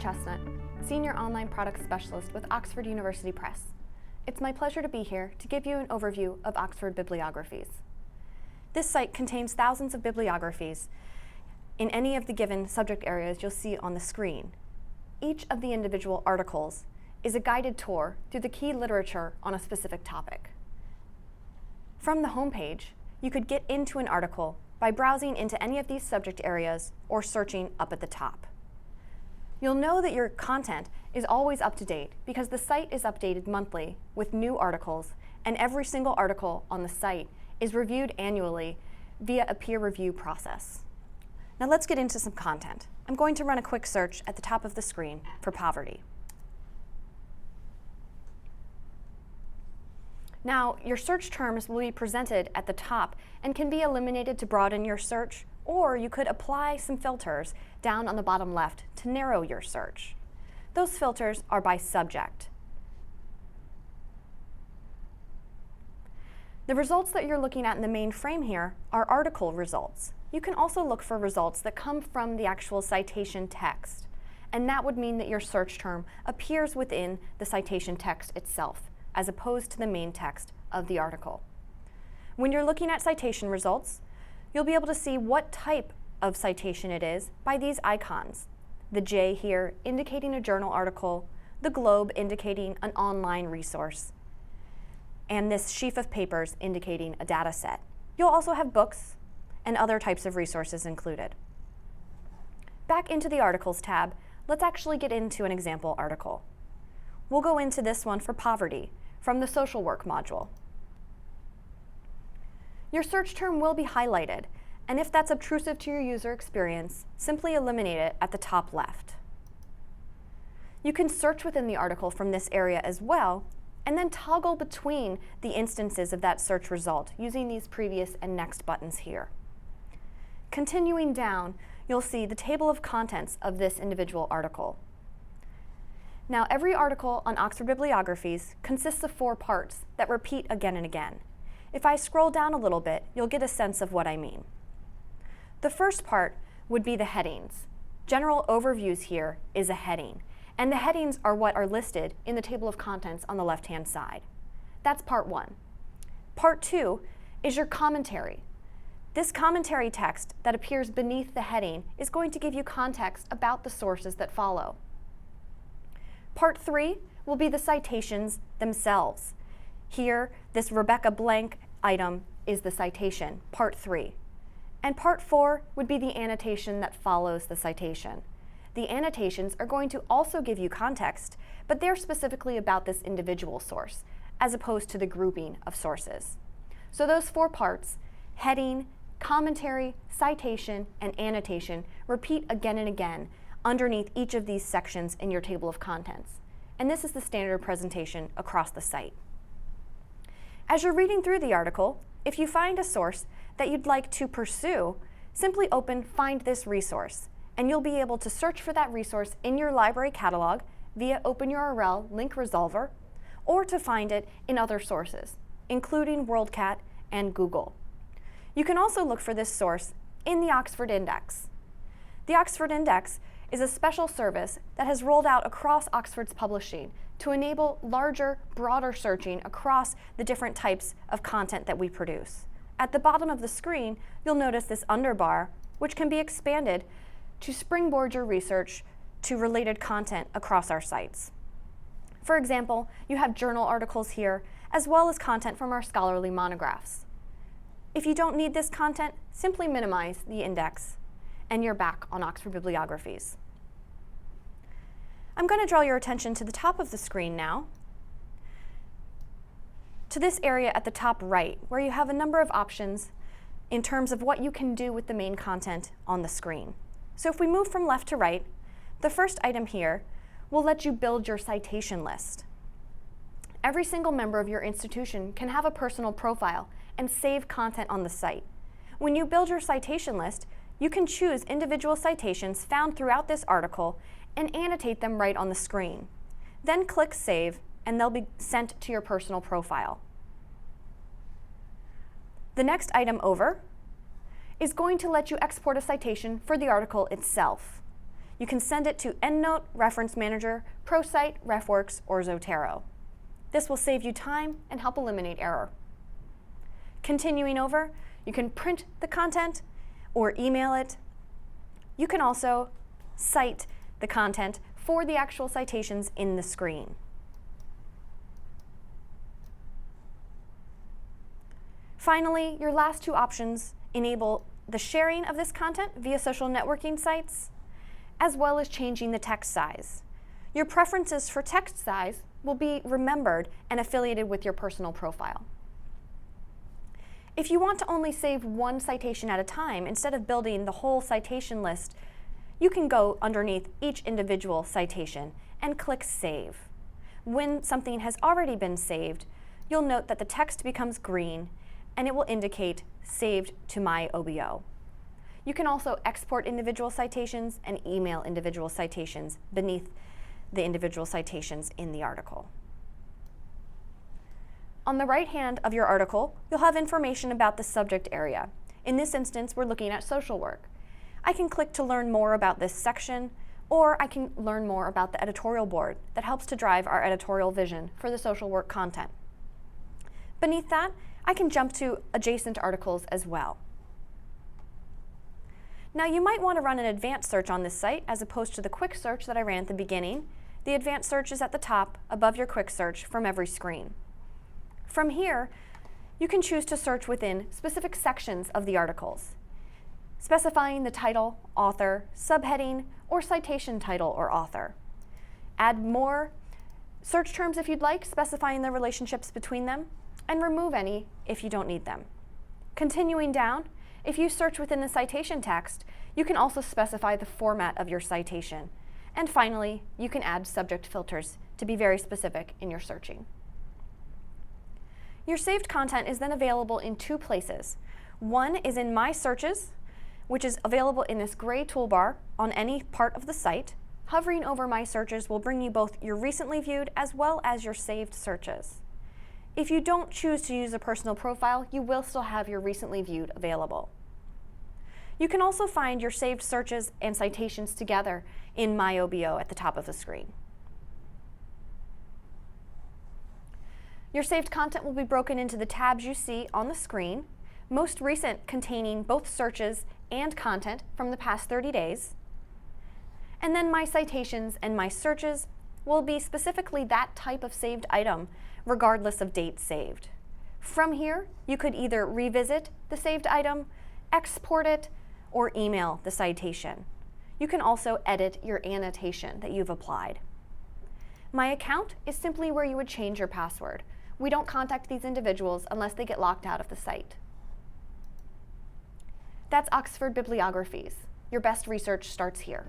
Chestnut, Senior Online Product Specialist with Oxford University Press. It's my pleasure to be here to give you an overview of Oxford Bibliographies. This site contains thousands of bibliographies in any of the given subject areas you'll see on the screen. Each of the individual articles is a guided tour through the key literature on a specific topic. From the homepage, you could get into an article by browsing into any of these subject areas or searching up at the top. You'll know that your content is always up to date because the site is updated monthly with new articles, and every single article on the site is reviewed annually via a peer review process. Now let's get into some content. I'm going to run a quick search at the top of the screen for poverty. Now, your search terms will be presented at the top and can be eliminated to broaden your search, or you could apply some filters down on the bottom left to narrow your search. Those filters are by subject. The results that you're looking at in the main frame here are article results. You can also look for results that come from the actual citation text, and that would mean that your search term appears within the citation text itself, as opposed to the main text of the article. When you're looking at citation results, you'll be able to see what type of citation it is by these icons. The J here indicating a journal article, the globe indicating an online resource, and this sheaf of papers indicating a data set. You'll also have books and other types of resources included. Back into the Articles tab, let's actually get into an example article. We'll go into this one for poverty from the social work module. Your search term will be highlighted, and if that's obtrusive to your user experience, simply eliminate it at the top left. You can search within the article from this area as well, and then toggle between the instances of that search result using these previous and next buttons here. Continuing down, you'll see the table of contents of this individual article. Now, every article on Oxford Bibliographies consists of 4 parts that repeat again and again. If I scroll down a little bit, you'll get a sense of what I mean. The first part would be the headings. General overviews here is a heading, and the headings are what are listed in the table of contents on the left-hand side. That's part 1. Part 2 is your commentary. This commentary text that appears beneath the heading is going to give you context about the sources that follow. Part 3 will be the citations themselves. Here, this Rebecca blank item is the citation, part 3. And part 4 would be the annotation that follows the citation. The annotations are going to also give you context, but they're specifically about this individual source, as opposed to the grouping of sources. So those 4 parts, heading, commentary, citation, and annotation, repeat again and again underneath each of these sections in your table of contents. And this is the standard presentation across the site. As you're reading through the article, if you find a source that you'd like to pursue, simply open Find This Resource, and you'll be able to search for that resource in your library catalog via OpenURL link resolver, or to find it in other sources, including WorldCat and Google. You can also look for this source in the Oxford Index. The Oxford Index is a special service that has rolled out across Oxford's publishing to enable larger, broader searching across the different types of content that we produce. At the bottom of the screen, you'll notice this underbar, which can be expanded to springboard your research to related content across our sites. For example, you have journal articles here, as well as content from our scholarly monographs. If you don't need this content, simply minimize the index, and you're back on Oxford Bibliographies. I'm going to draw your attention to the top of the screen now, to this area at the top right, where you have a number of options in terms of what you can do with the main content on the screen. So if we move from left to right, the first item here will let you build your citation list. Every single member of your institution can have a personal profile and save content on the site. When you build your citation list, you can choose individual citations found throughout this article and annotate them right on the screen. Then click Save, and they'll be sent to your personal profile. The next item over is going to let you export a citation for the article itself. you can send it to EndNote, Reference Manager, ProCite, RefWorks, or Zotero. This will save you time and help eliminate error. Continuing over, you can print the content or email it. You can also cite the content for the actual citations in the screen. Finally, your last two options enable the sharing of this content via social networking sites, as well as changing the text size. Your preferences for text size will be remembered and affiliated with your personal profile. If you want to only save one citation at a time, instead of building the whole citation list, you can go underneath each individual citation and click Save. When something has already been saved, you'll note that the text becomes green and it will indicate Saved to My OBO. You can also export individual citations and email individual citations beneath the individual citations in the article. On the right hand of your article, you'll have information about the subject area. In this instance, we're looking at social work. I can click to learn more about this section, or I can learn more about the editorial board that helps to drive our editorial vision for the social work content. Beneath that, I can jump to adjacent articles as well. Now, you might want to run an advanced search on this site as opposed to the quick search that I ran at the beginning. The advanced search is at the top above your quick search from every screen. From here, you can choose to search within specific sections of the articles, specifying the title, author, subheading, or citation title or author. Add more search terms if you'd like, specifying the relationships between them, and remove any if you don't need them. Continuing down, if you search within the citation text, you can also specify the format of your citation. And finally, you can add subject filters to be very specific in your searching. Your saved content is then available in two places. One is in My Searches, which is available in this gray toolbar on any part of the site. Hovering over My Searches will bring you both your recently viewed as well as your saved searches. If you don't choose to use a personal profile, you will still have your recently viewed available. You can also find your saved searches and citations together in My OBO at the top of the screen. Your saved content will be broken into the tabs you see on the screen, most recent containing both searches and content from the past 30 days. And then My Citations and My Searches will be specifically that type of saved item, regardless of date saved. From here, you could either revisit the saved item, export it, or email the citation. You can also edit your annotation that you've applied. My Account is simply where you would change your password. We don't contact these individuals unless they get locked out of the site. That's Oxford Bibliographies. Your best research starts here.